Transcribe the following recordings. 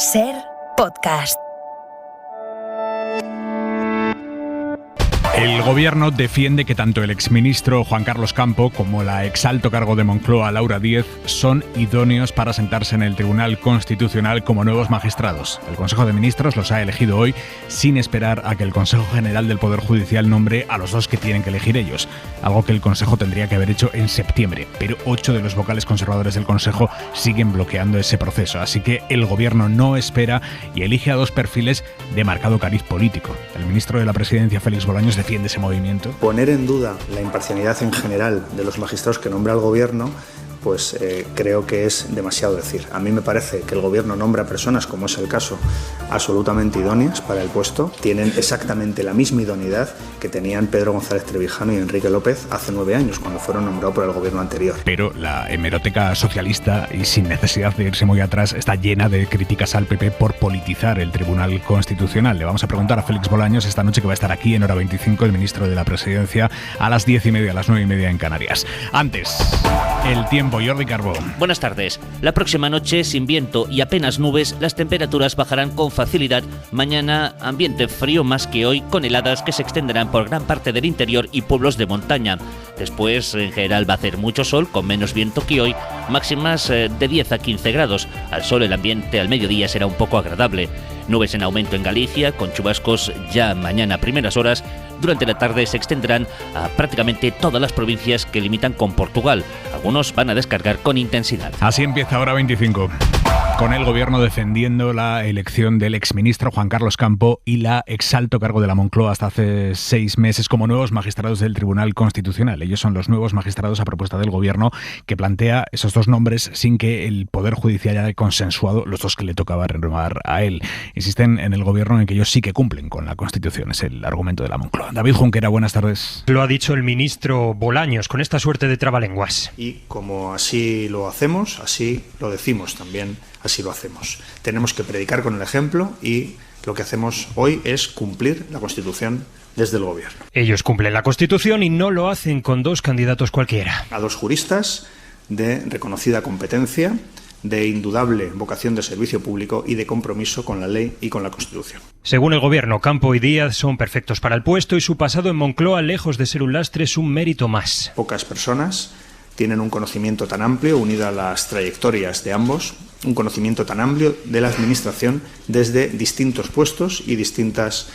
SER Podcast. El Gobierno defiende que tanto el exministro Juan Carlos Campo como la exalto cargo de Moncloa, Laura Díez, son idóneos para sentarse en el Tribunal Constitucional como nuevos magistrados. El Consejo de Ministros los ha elegido hoy sin esperar a que el Consejo General del Poder Judicial nombre a los dos que tienen que elegir ellos, algo que el Consejo tendría que haber hecho en septiembre, pero 8 de los vocales conservadores del Consejo siguen bloqueando ese proceso, así que el Gobierno no espera y elige a dos perfiles de marcado cariz político. El ministro de la Presidencia, Félix Bolaños, defiende ese movimiento. Poner en duda la imparcialidad en general de los magistrados que nombra el Gobierno, pues creo que es demasiado decir. A mí me parece que el Gobierno nombra personas, como es el caso, absolutamente idóneas para el puesto. Tienen exactamente la misma idoneidad que tenían Pedro González Trevijano y Enrique López hace 9 años, cuando fueron nombrados por el Gobierno anterior. Pero la hemeroteca socialista, y sin necesidad de irse muy atrás, está llena de críticas al PP por politizar el Tribunal Constitucional. Le vamos a preguntar a Félix Bolaños esta noche, que va a estar aquí en Hora 25, el ministro de la Presidencia, a las 10:30, a las 9:30 en Canarias. Antes, el tiempo. Jordi Carbó. Buenas tardes. La próxima noche, sin viento y apenas nubes, las temperaturas bajarán con facilidad. Mañana, ambiente frío más que hoy, con heladas que se extenderán por gran parte del interior y pueblos de montaña. Después, en general, va a hacer mucho sol, con menos viento que hoy, máximas de 10 a 15 grados. Al sol, el ambiente al mediodía será un poco agradable. Nubes en aumento en Galicia, con chubascos ya mañana a primeras horas. Durante la tarde se extenderán a prácticamente todas las provincias que limitan con Portugal. Algunos van a descargar con intensidad. Así empieza Hora 25. Con el Gobierno defendiendo la elección del exministro Juan Carlos Campo y la exalto cargo de la Moncloa hasta hace 6 meses como nuevos magistrados del Tribunal Constitucional. Ellos son los nuevos magistrados a propuesta del Gobierno, que plantea esos dos nombres sin que el Poder Judicial haya consensuado los dos que le tocaba renovar a él. Insisten en el Gobierno en que ellos sí que cumplen con la Constitución. Es el argumento de la Moncloa. David Junquera, buenas tardes. Lo ha dicho el ministro Bolaños, con esta suerte de trabalenguas. Y como así lo hacemos, así lo decimos también. Así lo hacemos. Tenemos que predicar con el ejemplo y lo que hacemos hoy es cumplir la Constitución desde el Gobierno. Ellos cumplen la Constitución y no lo hacen con dos candidatos cualquiera. A dos juristas de reconocida competencia, de indudable vocación de servicio público y de compromiso con la ley y con la Constitución. Según el Gobierno, Campo y Díaz son perfectos para el puesto y su pasado en Moncloa, lejos de ser un lastre, es un mérito más. Pocas personas tienen un conocimiento tan amplio, unido a las trayectorias de ambos, un conocimiento tan amplio de la Administración desde distintos puestos y distintas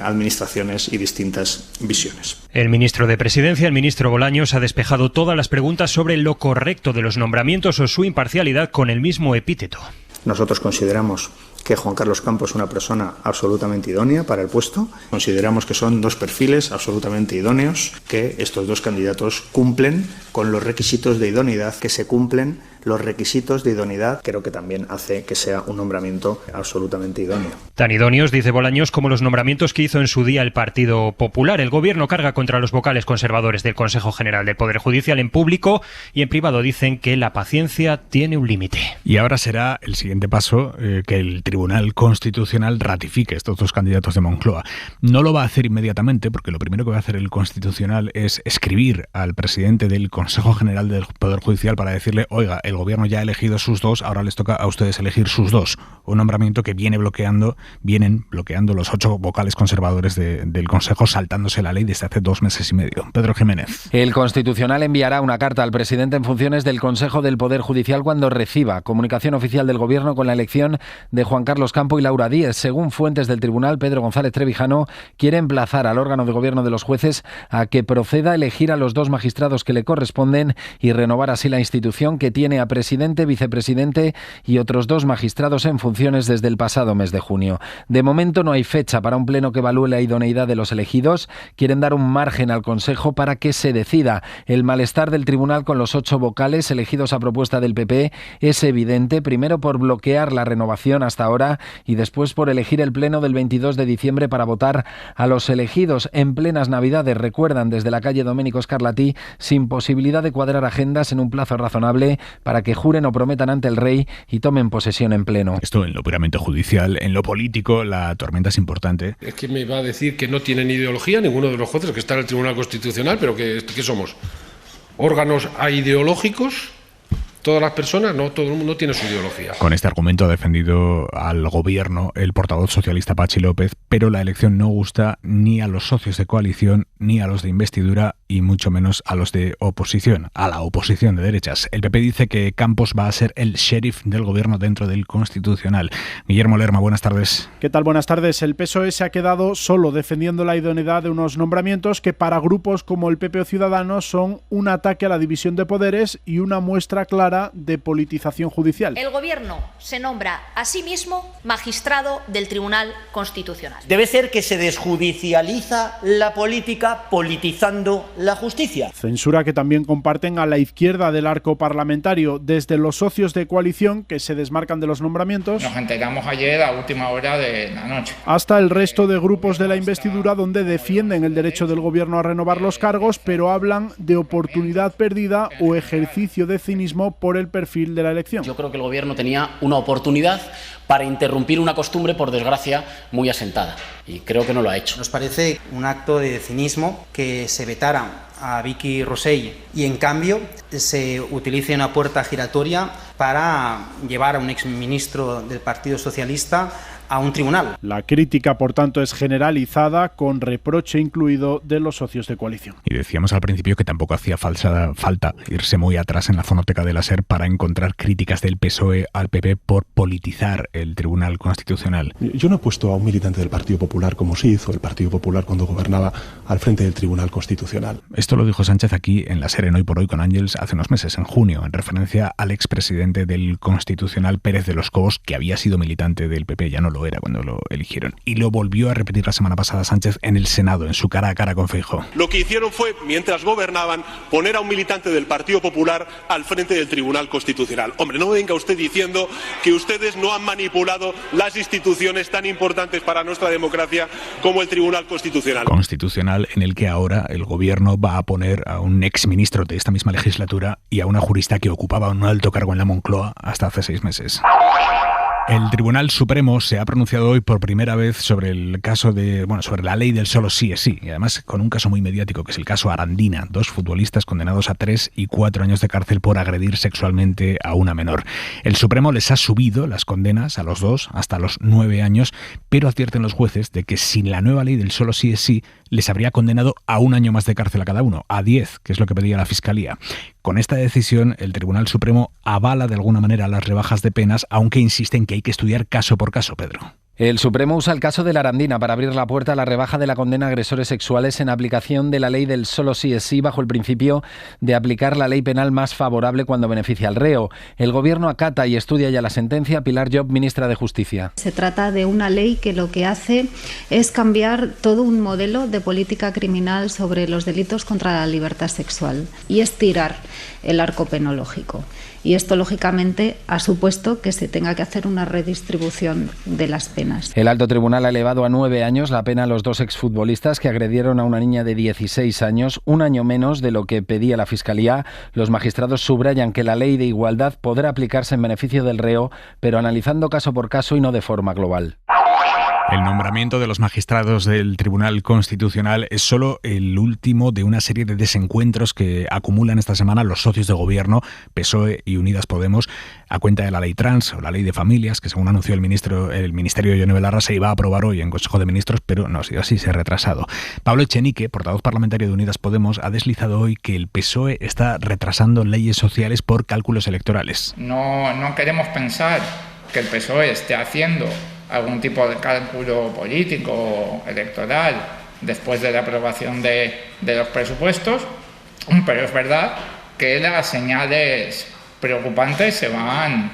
administraciones y distintas visiones. El ministro de Presidencia, el ministro Bolaños, ha despejado todas las preguntas sobre lo correcto de los nombramientos o su imparcialidad con el mismo epíteto. Nosotros consideramos que Juan Carlos Campo es una persona absolutamente idónea para el puesto. Consideramos que son dos perfiles absolutamente idóneos, que estos dos candidatos cumplen con los requisitos de idoneidad, que se cumplen los requisitos de idoneidad. Creo que también hace que sea un nombramiento absolutamente idóneo. Tan idóneos, dice Bolaños, como los nombramientos que hizo en su día el Partido Popular. El Gobierno carga contra los vocales conservadores del Consejo General del Poder Judicial en público, y en privado dicen que la paciencia tiene un límite. Y ahora será el siguiente paso que el Tribunal Constitucional ratifique estos dos candidatos de Moncloa. No lo va a hacer inmediatamente, porque lo primero que va a hacer el Constitucional es escribir al presidente del Consejo General del Poder Judicial para decirle: oiga, el Gobierno ya ha elegido sus dos, ahora les toca a ustedes elegir sus dos. Un nombramiento que vienen bloqueando los 8 vocales conservadores del Consejo, saltándose la ley desde hace 2 meses y medio. Pedro Jiménez. El Constitucional enviará una carta al presidente en funciones del Consejo del Poder Judicial cuando reciba comunicación oficial del Gobierno con la elección de Juan Carlos Campo y Laura Díez. Según fuentes del tribunal, Pedro González Trevijano quiere emplazar al órgano de gobierno de los jueces a que proceda a elegir a los 2 magistrados que le corresponden y renovar así la institución, que tiene a presidente, vicepresidente y otros 2 magistrados en funciones desde el pasado mes de junio. De momento no hay fecha para un pleno que evalúe la idoneidad de los elegidos. Quieren dar un margen al Consejo para que se decida. El malestar del tribunal con los 8 vocales elegidos a propuesta del PP es evidente, primero por bloquear la renovación hasta ahora y después por elegir el pleno del 22 de diciembre para votar a los elegidos en plenas Navidades, recuerdan desde la calle Domenico Scarlatti, sin posibilidad de cuadrar agendas en un plazo razonable para que juren o prometan ante el rey y tomen posesión en pleno. Esto en lo puramente judicial. En lo político, la tormenta es importante. Es que me va a decir que no tienen ideología ninguno de los jueces que están en el Tribunal Constitucional, pero que somos órganos aideológicos Todas las personas, no todo el mundo tiene su ideología. Con este argumento ha defendido al gobierno el portavoz socialista Patxi López, pero la elección no gusta ni a los socios de coalición, ni a los de investidura y mucho menos a los de oposición, a la oposición de derechas. El PP dice que Campos va a ser el sheriff del gobierno dentro del Constitucional. Guillermo Lerma, buenas tardes. ¿Qué tal? Buenas tardes. El PSOE se ha quedado solo defendiendo la idoneidad de unos nombramientos que para grupos como el PP o Ciudadanos son un ataque a la división de poderes y una muestra clara de politización judicial. El Gobierno se nombra a sí mismo magistrado del Tribunal Constitucional. Debe ser que se desjudicializa la política politizando la justicia. Censura que también comparten a la izquierda del arco parlamentario, desde los socios de coalición que se desmarcan de los nombramientos. Nos enteramos ayer a última hora de la noche. Hasta el resto de grupos de la investidura donde defienden el derecho del Gobierno a renovar los cargos, pero hablan de oportunidad perdida o ejercicio de cinismo por el perfil de la elección. Yo creo que el Gobierno tenía una oportunidad para interrumpir una costumbre, por desgracia, muy asentada. Y creo que no lo ha hecho. Nos parece un acto de cinismo que se vetara a Vicky Rosell y en cambio se utilice una puerta giratoria para llevar a un exministro del Partido Socialista a un tribunal. La crítica, por tanto, es generalizada, con reproche incluido de los socios de coalición. Y decíamos al principio que tampoco hacía falta irse muy atrás en la fonoteca de la SER para encontrar críticas del PSOE al PP por politizar el Tribunal Constitucional. Yo no he puesto a un militante del Partido Popular, como sí hizo el Partido Popular cuando gobernaba, al frente del Tribunal Constitucional. Esto lo dijo Sánchez aquí en la SER en Hoy por Hoy con Ángels hace unos meses, en junio, en referencia al expresidente del Constitucional Pérez de los Cobos, que había sido militante del PP, ya no lo era cuando lo eligieron. Y lo volvió a repetir la semana pasada Sánchez en el Senado, en su cara a cara con Feijóo. Lo que hicieron fue, mientras gobernaban, poner a un militante del Partido Popular al frente del Tribunal Constitucional. Hombre, no venga usted diciendo que ustedes no han manipulado las instituciones tan importantes para nuestra democracia como el Tribunal Constitucional. Constitucional en el que ahora el gobierno va a poner a un exministro de esta misma legislatura y a una jurista que ocupaba un alto cargo en la Moncloa hasta hace 6 meses. El Tribunal Supremo se ha pronunciado hoy por primera vez sobre el caso sobre la ley del solo sí es sí, y además con un caso muy mediático, que es el caso Arandina, 2 futbolistas condenados a 3 y 4 años de cárcel por agredir sexualmente a una menor. El Supremo les ha subido las condenas a los 2 hasta los 9 años, pero advierten los jueces de que sin la nueva ley del solo sí es sí, les habría condenado a 1 año más de cárcel a cada uno, a 10, que es lo que pedía la Fiscalía. Con esta decisión, el Tribunal Supremo avala de alguna manera las rebajas de penas, aunque insiste en que hay que estudiar caso por caso, Pedro. El Supremo usa el caso de la Arandina para abrir la puerta a la rebaja de la condena a agresores sexuales en aplicación de la ley del solo sí es sí, bajo el principio de aplicar la ley penal más favorable cuando beneficia al reo. El Gobierno acata y estudia ya la sentencia. Pilar Llop, ministra de Justicia. Se trata de una ley que lo que hace es cambiar todo un modelo de política criminal sobre los delitos contra la libertad sexual y estirar el arco penológico. Y esto, lógicamente, ha supuesto que se tenga que hacer una redistribución de las penas. El alto tribunal ha elevado a 9 años la pena a los 2 exfutbolistas que agredieron a una niña de 16 años, 1 año menos de lo que pedía la Fiscalía. Los magistrados subrayan que la ley de igualdad podrá aplicarse en beneficio del reo, pero analizando caso por caso y no de forma global. El nombramiento de los magistrados del Tribunal Constitucional es solo el último de una serie de desencuentros que acumulan esta semana los socios de gobierno, PSOE y Unidas Podemos, a cuenta de la ley trans o la ley de familias, que según anunció el Ministerio de Yone Belarra se iba a aprobar hoy en Consejo de Ministros, pero no ha sido así, se ha retrasado. Pablo Echenique, portavoz parlamentario de Unidas Podemos, ha deslizado hoy que el PSOE está retrasando leyes sociales por cálculos electorales. No queremos pensar que el PSOE esté haciendo algún tipo de cálculo político o electoral después de la aprobación de los presupuestos, pero es verdad que las señales preocupantes se van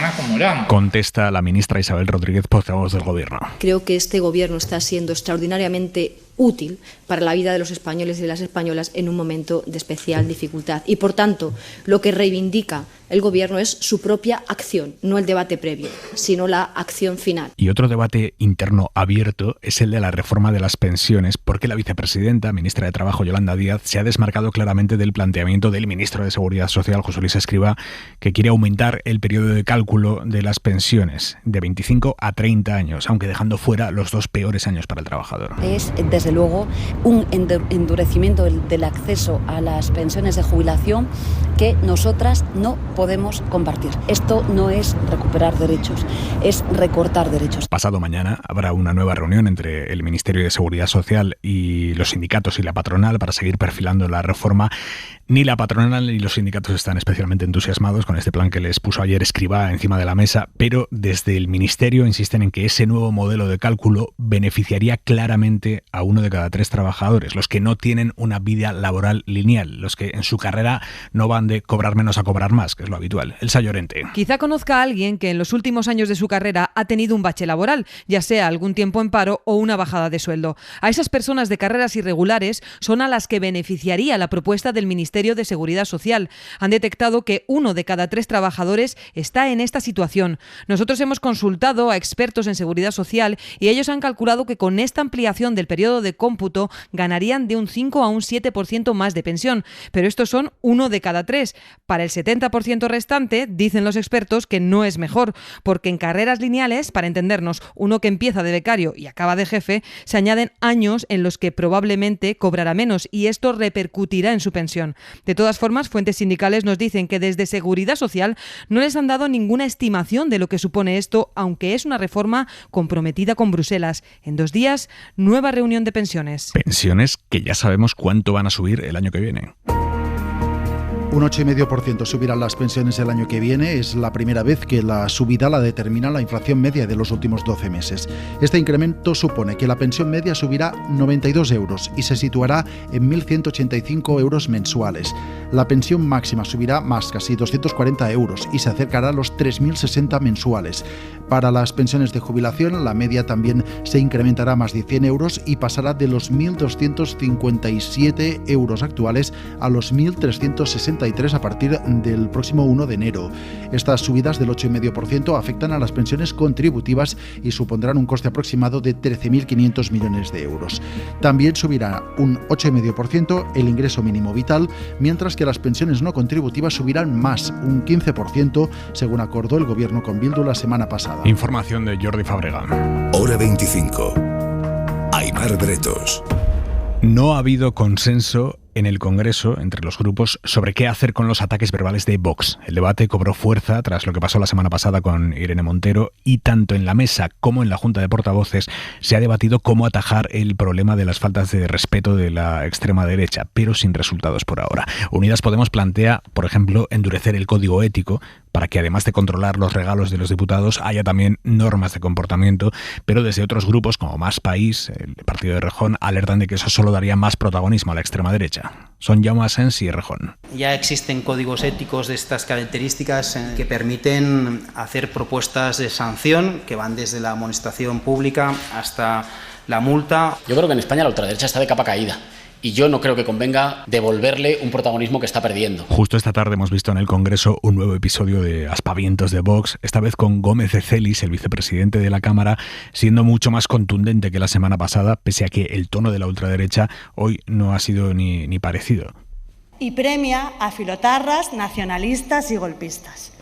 acumulando. Contesta la ministra Isabel Rodríguez, portavoz del Gobierno. Creo que este Gobierno está siendo extraordinariamente útil para la vida de los españoles y de las españolas en un momento de especial dificultad. Y, por tanto, lo que reivindica el Gobierno es su propia acción, no el debate previo, sino la acción final. Y otro debate interno abierto es el de la reforma de las pensiones, porque la vicepresidenta, ministra de Trabajo, Yolanda Díaz, se ha desmarcado claramente del planteamiento del ministro de Seguridad Social, José Luis Escrivá, que quiere aumentar el periodo de cálculo de las pensiones de 25 a 30 años, aunque dejando fuera los 2 peores años para el trabajador. Es, desde luego, un endurecimiento del acceso a las pensiones de jubilación que nosotras no podemos podemos compartir. Esto no es recuperar derechos, es recortar derechos. Pasado mañana habrá una nueva reunión entre el Ministerio de Seguridad Social y los sindicatos y la patronal para seguir perfilando la reforma. Ni la patronal ni los sindicatos están especialmente entusiasmados con este plan que les puso ayer Escrivá encima de la mesa, pero desde el Ministerio insisten en que ese nuevo modelo de cálculo beneficiaría claramente a 1 de cada 3 trabajadores, los que no tienen una vida laboral lineal, los que en su carrera no van de cobrar menos a cobrar más, que es lo habitual. Elsa Llorente. Quizá conozca a alguien que en los últimos años de su carrera ha tenido un bache laboral, ya sea algún tiempo en paro o una bajada de sueldo. A esas personas de carreras irregulares son a las que beneficiaría la propuesta del Ministerio de Seguridad Social. Han detectado que 1 de cada 3 trabajadores está en esta situación. Nosotros hemos consultado a expertos en seguridad social y ellos han calculado que con esta ampliación del periodo de cómputo ganarían de un 5 a un 7% más de pensión. Pero estos son 1 de cada 3. Para el 70% restante, dicen los expertos que no es mejor, porque en carreras lineales, para entendernos, uno que empieza de becario y acaba de jefe, se añaden años en los que probablemente cobrará menos y esto repercutirá en su pensión. De todas formas, fuentes sindicales nos dicen que desde Seguridad Social no les han dado ninguna estimación de lo que supone esto, aunque es una reforma comprometida con Bruselas. En 2 días, nueva reunión de pensiones. Pensiones que ya sabemos cuánto van a subir el año que viene. Un 8,5% subirán las pensiones el año que viene. Es la primera vez que la subida la determina la inflación media de los últimos 12 meses. Este incremento supone que la pensión media subirá 92 euros y se situará en 1.185 euros mensuales. La pensión máxima subirá más, casi 240 euros, y se acercará a los 3.060 mensuales. Para las pensiones de jubilación, la media también se incrementará más de 100 euros y pasará de los 1.257 euros actuales a los 1.363 a partir del próximo 1 de enero. Estas subidas del 8,5% afectan a las pensiones contributivas y supondrán un coste aproximado de 13.500 millones de euros. También subirá un 8,5% el ingreso mínimo vital, mientras que las pensiones no contributivas subirán más, un 15%, según acordó el Gobierno con Bildu la semana pasada. Información de Jordi Fábrega. Hora 25. Aimar Bretos. No ha habido consenso en el Congreso, entre los grupos, sobre qué hacer con los ataques verbales de Vox. El debate cobró fuerza tras lo que pasó la semana pasada con Irene Montero y tanto en la mesa como en la Junta de Portavoces se ha debatido cómo atajar el problema de las faltas de respeto de la extrema derecha, pero sin resultados por ahora. Unidas Podemos plantea, por ejemplo, endurecer el código ético para que además de controlar los regalos de los diputados haya también normas de comportamiento, pero desde otros grupos como Más País, el partido de Rejón, alertan de que eso solo daría más protagonismo a la extrema derecha. Son Jaume Asens y Rejón. Ya existen códigos éticos de estas características que permiten hacer propuestas de sanción que van desde la amonestación pública hasta la multa. Yo creo que en España la ultraderecha está de capa caída. Y yo no creo que convenga devolverle un protagonismo que está perdiendo. Justo esta tarde hemos visto en el Congreso un nuevo episodio de aspavientos de Vox, esta vez con Gómez de Celis, el vicepresidente de la Cámara, siendo mucho más contundente que la semana pasada, pese a que el tono de la ultraderecha hoy no ha sido ni parecido. Y premia a filotarras, nacionalistas y golpistas.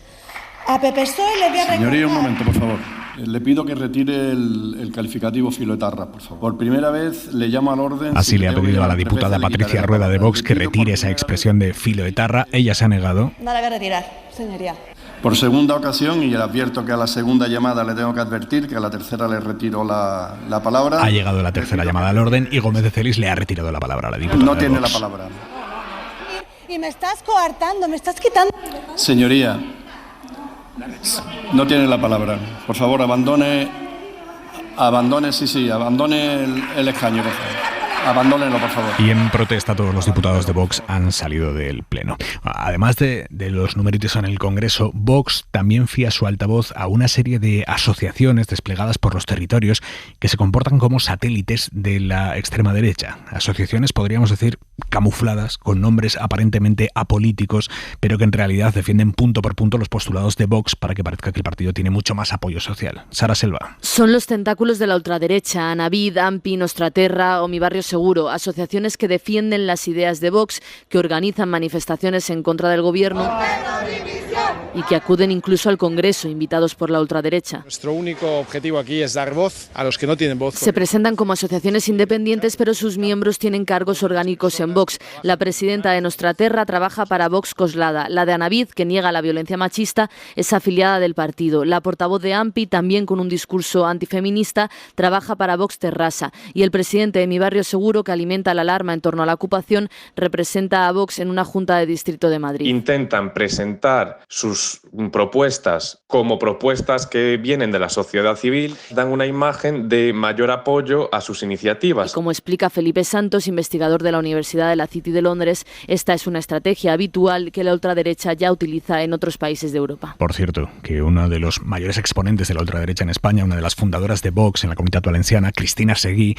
A Pepe PSOE le voy a recordar... Señoría, un momento, por favor. Le pido que retire el calificativo filoetarra, por favor. Por primera vez le llamo al orden... Así le ha pedido a la diputada Patricia Rueda de Vox que retire esa expresión de filoetarra. Ella se ha negado. No la voy a retirar, señoría. Por segunda ocasión, y le advierto que a la segunda llamada le tengo que advertir, que a la tercera le retiro la palabra. Ha llegado la tercera llamada al orden y Gómez de Celis le ha retirado la palabra a la diputada. No tiene la palabra. Y me estás coartando, me estás quitando... Señoría... No tiene la palabra. Por favor, abandone el escaño, por favor. Abandónenlo, por favor. Y en protesta todos los diputados de Vox han salido del Pleno. Además de los numeritos en el Congreso, Vox también fía su altavoz a una serie de asociaciones desplegadas por los territorios que se comportan como satélites de la extrema derecha. Asociaciones, podríamos decir, camufladas, con nombres aparentemente apolíticos, pero que en realidad defienden punto por punto los postulados de Vox para que parezca que el partido tiene mucho más apoyo social. Sara Selva. Son los tentáculos de la ultraderecha, Anavid, AMPI, Nostraterra o Mi Barrio Seguro, asociaciones que defienden las ideas de Vox, que organizan manifestaciones en contra del gobierno y que acuden incluso al Congreso, invitados por la ultraderecha. Nuestro único objetivo aquí es dar voz a los que no tienen voz. Se presentan como asociaciones independientes, pero sus miembros tienen cargos orgánicos en Vox. La presidenta de Nostraterra trabaja para Vox Coslada. La de Anavid, que niega la violencia machista, es afiliada del partido. La portavoz de AMPI, también con un discurso antifeminista, trabaja para Vox Terrassa. Y el presidente de Mi Barrio Seguro, que alimenta la alarma en torno a la ocupación, representa a Vox en una junta de distrito de Madrid. Intentan presentar sus propuestas como propuestas que vienen de la sociedad civil, dan una imagen de mayor apoyo a sus iniciativas. Y como explica Felipe Santos, investigador de la Universidad de la City de Londres, esta es una estrategia habitual que la ultraderecha ya utiliza en otros países de Europa. Por cierto, que uno de los mayores exponentes de la ultraderecha en España, una de las fundadoras de Vox en la Comunidad Valenciana, Cristina Seguí,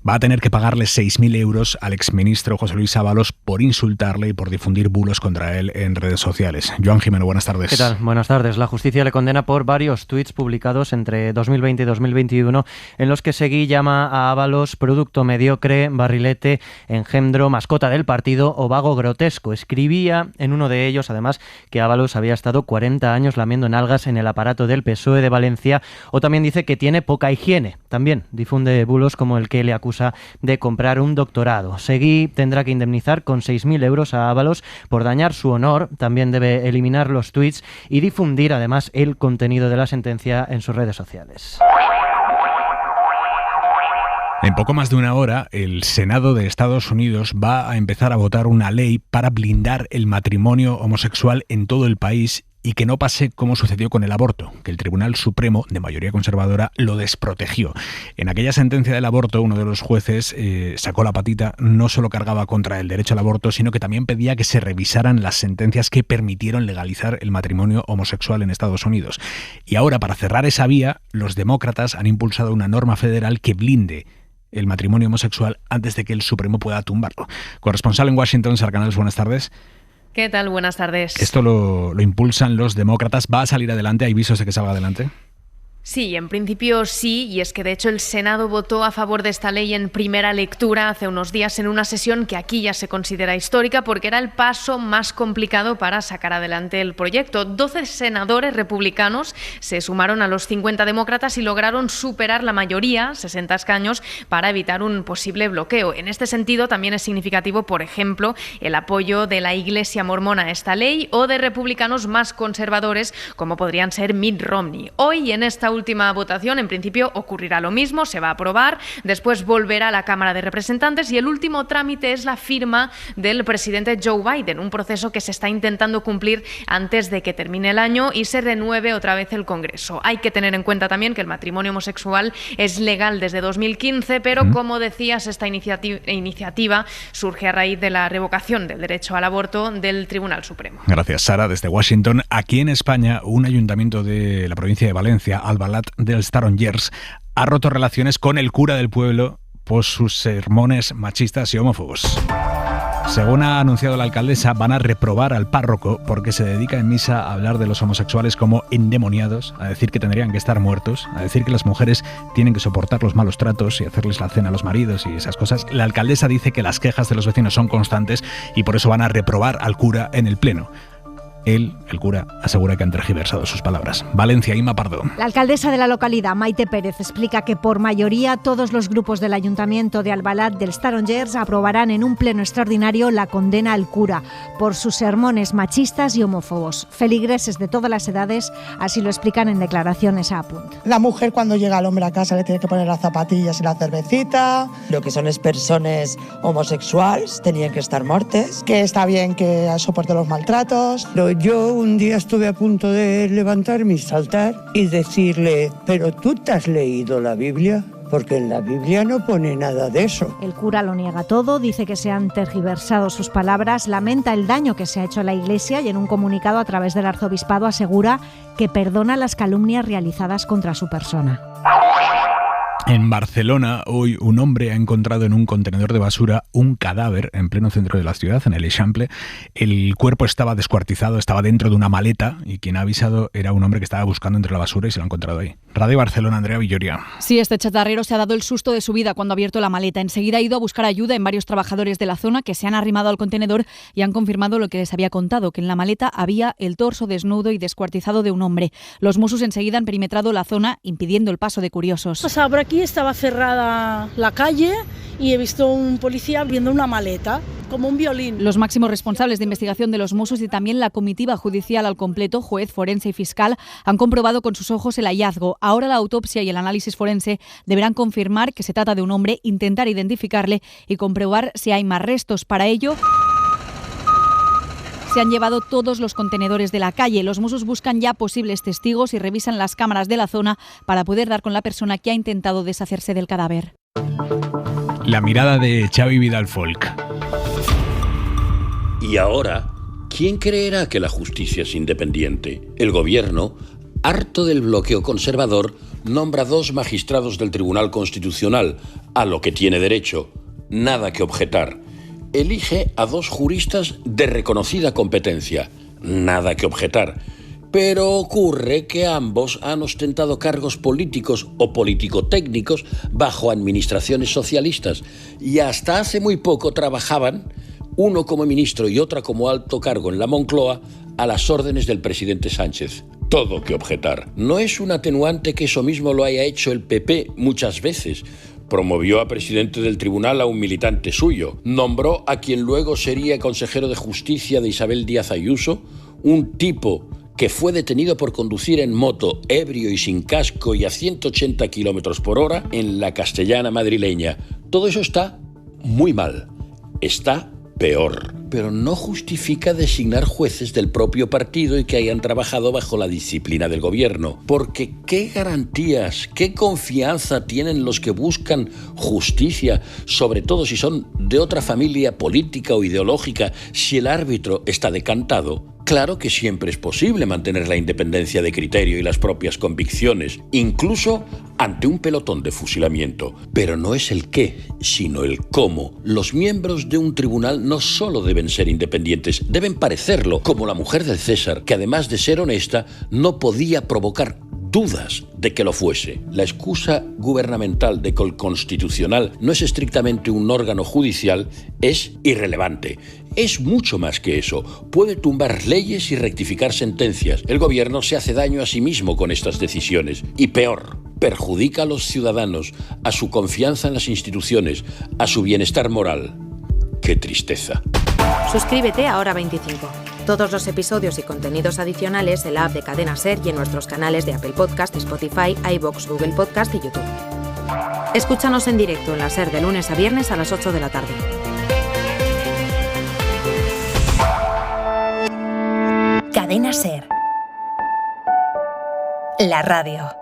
va a tener que pagarle 6.000 euros al exministro José Luis Ábalos por insultarle y por difundir bulos contra él en redes sociales. Joan Jimeno, buenas tardes. ¿Qué tal? Buenas tardes. La justicia le condena por varios tuits publicados entre 2020 y 2021 en los que Seguí llama a Ábalos producto mediocre, barrilete, engendro, mascota del partido o vago grotesco. Escribía en uno de ellos, además, que Ábalos había estado 40 años lamiendo nalgas en el aparato del PSOE de Valencia, o también dice que tiene poca higiene. También difunde bulos como el que le acusa de comprar un doctorado. Seguí tendrá que indemnizar con 6.000 euros a Ábalos por dañar su honor. También debe eliminar los tuits y difundir además el contenido de la sentencia en sus redes sociales. En poco más de una hora, el Senado de Estados Unidos va a empezar a votar una ley para blindar el matrimonio homosexual en todo el país y que no pase como sucedió con el aborto, que el Tribunal Supremo, de mayoría conservadora, lo desprotegió. En aquella sentencia del aborto, uno de los jueces sacó la patita, no solo cargaba contra el derecho al aborto, sino que también pedía que se revisaran las sentencias que permitieron legalizar el matrimonio homosexual en Estados Unidos. Y ahora, para cerrar esa vía, los demócratas han impulsado una norma federal que blinde el matrimonio homosexual antes de que el Supremo pueda tumbarlo. Corresponsal en Washington, Sara Canals, buenas tardes. ¿Qué tal? Buenas tardes. Esto lo impulsan los demócratas. ¿Va a salir adelante? ¿Hay visos de que salga adelante? Sí, en principio sí, y es que de hecho el Senado votó a favor de esta ley en primera lectura hace unos días en una sesión que aquí ya se considera histórica porque era el paso más complicado para sacar adelante el proyecto. 12 senadores republicanos se sumaron a los 50 demócratas y lograron superar la mayoría, 60 escaños, para evitar un posible bloqueo. En este sentido también es significativo, por ejemplo, el apoyo de la Iglesia mormona a esta ley o de republicanos más conservadores como podrían ser Mitt Romney. Hoy en esta última votación, en principio, ocurrirá lo mismo, se va a aprobar, después volverá a la Cámara de Representantes y el último trámite es la firma del presidente Joe Biden, un proceso que se está intentando cumplir antes de que termine el año y se renueve otra vez el Congreso. Hay que tener en cuenta también que el matrimonio homosexual es legal desde 2015, pero como decías, esta iniciativa surge a raíz de la revocación del derecho al aborto del Tribunal Supremo. Gracias, Sara. Desde Washington, aquí en España, un ayuntamiento de la provincia de Valencia, Albalat dels Tarongers, ha roto relaciones con el cura del pueblo por sus sermones machistas y homófobos. Según ha anunciado la alcaldesa, van a reprobar al párroco porque se dedica en misa a hablar de los homosexuales como endemoniados, a decir que tendrían que estar muertos, a decir que las mujeres tienen que soportar los malos tratos y hacerles la cena a los maridos y esas cosas. La alcaldesa dice que las quejas de los vecinos son constantes y por eso van a reprobar al cura en el pleno. Él, el cura, asegura que han tergiversado sus palabras. Valencia, Inma Pardo. La alcaldesa de la localidad, Maite Pérez, explica que por mayoría todos los grupos del Ayuntamiento de Albalat dels Tarongers aprobarán en un pleno extraordinario la condena al cura por sus sermones machistas y homófobos. Feligreses de todas las edades así lo explican en declaraciones a Apunt. La mujer cuando llega el hombre a casa le tiene que poner las zapatillas y la cervecita. Lo que son les persones homosexuals tenien que estar mortes. Que está bien que soporte los maltratos. Yo un día estuve a punto de levantarme y saltar y decirle, ¿pero tú te has leído la Biblia? Porque en la Biblia no pone nada de eso. El cura lo niega todo, dice que se han tergiversado sus palabras, lamenta el daño que se ha hecho a la Iglesia y en un comunicado a través del arzobispado asegura que perdona las calumnias realizadas contra su persona. En Barcelona, hoy un hombre ha encontrado en un contenedor de basura un cadáver en pleno centro de la ciudad, en el Eixample. El cuerpo estaba descuartizado, estaba dentro de una maleta y quien ha avisado era un hombre que estaba buscando entre la basura y se lo ha encontrado ahí. Radio Barcelona, Andrea Villoria. Sí, este chatarrero se ha dado el susto de su vida cuando ha abierto la maleta. Enseguida ha ido a buscar ayuda en varios trabajadores de la zona que se han arrimado al contenedor y han confirmado lo que les había contado, que en la maleta había el torso desnudo y descuartizado de un hombre. Los Mossos enseguida han perimetrado la zona, impidiendo el paso de curiosos. Pasaba por aquí, estaba cerrada la calle y he visto un policía abriendo una maleta, como un violín. Los máximos responsables de investigación de los Mossos y también la comitiva judicial al completo, juez, forense y fiscal, han comprobado con sus ojos el hallazgo. Ahora la autopsia y el análisis forense deberán confirmar que se trata de un hombre, intentar identificarle y comprobar si hay más restos. Para ello, se han llevado todos los contenedores de la calle. Los Mossos buscan ya posibles testigos y revisan las cámaras de la zona para poder dar con la persona que ha intentado deshacerse del cadáver. La mirada de Xavi Vidal Folk. Y ahora, ¿quién creerá que la justicia es independiente? El gobierno, harto del bloqueo conservador, nombra 2 magistrados del Tribunal Constitucional, a lo que tiene derecho. Nada que objetar. Elige a 2 juristas de reconocida competencia. Nada que objetar. Pero ocurre que ambos han ostentado cargos políticos o político-técnicos bajo administraciones socialistas y hasta hace muy poco trabajaban, uno como ministro y otra como alto cargo en la Moncloa, a las órdenes del presidente Sánchez. Todo que objetar. No es un atenuante que eso mismo lo haya hecho el PP muchas veces. Promovió a presidente del tribunal a un militante suyo. Nombró a quien luego sería consejero de justicia de Isabel Díaz Ayuso, un tipo que fue detenido por conducir en moto ebrio y sin casco y a 180 kilómetros por hora en la Castellana madrileña. Todo eso está muy mal. Está peor. Pero no justifica designar jueces del propio partido y que hayan trabajado bajo la disciplina del gobierno. Porque ¿qué garantías, qué confianza tienen los que buscan justicia, sobre todo si son de otra familia política o ideológica, si el árbitro está decantado? Claro que siempre es posible mantener la independencia de criterio y las propias convicciones, incluso ante un pelotón de fusilamiento. Pero no es el qué, sino el cómo. Los miembros de un tribunal no solo deben ser independientes, deben parecerlo, como la mujer del César, que además de ser honesta, no podía provocar dudas de que lo fuese. La excusa gubernamental de que el Constitucional no es estrictamente un órgano judicial es irrelevante. Es mucho más que eso. Puede tumbar leyes y rectificar sentencias. El gobierno se hace daño a sí mismo con estas decisiones. Y peor, perjudica a los ciudadanos, a su confianza en las instituciones, a su bienestar moral. ¡Qué tristeza! Suscríbete a Hora 25. Todos los episodios y contenidos adicionales en la app de Cadena SER y en nuestros canales de Apple Podcast, Spotify, iVoox, Google Podcast y YouTube. Escúchanos en directo en la SER de lunes a viernes a las 8 de la tarde. Cadena SER. La radio.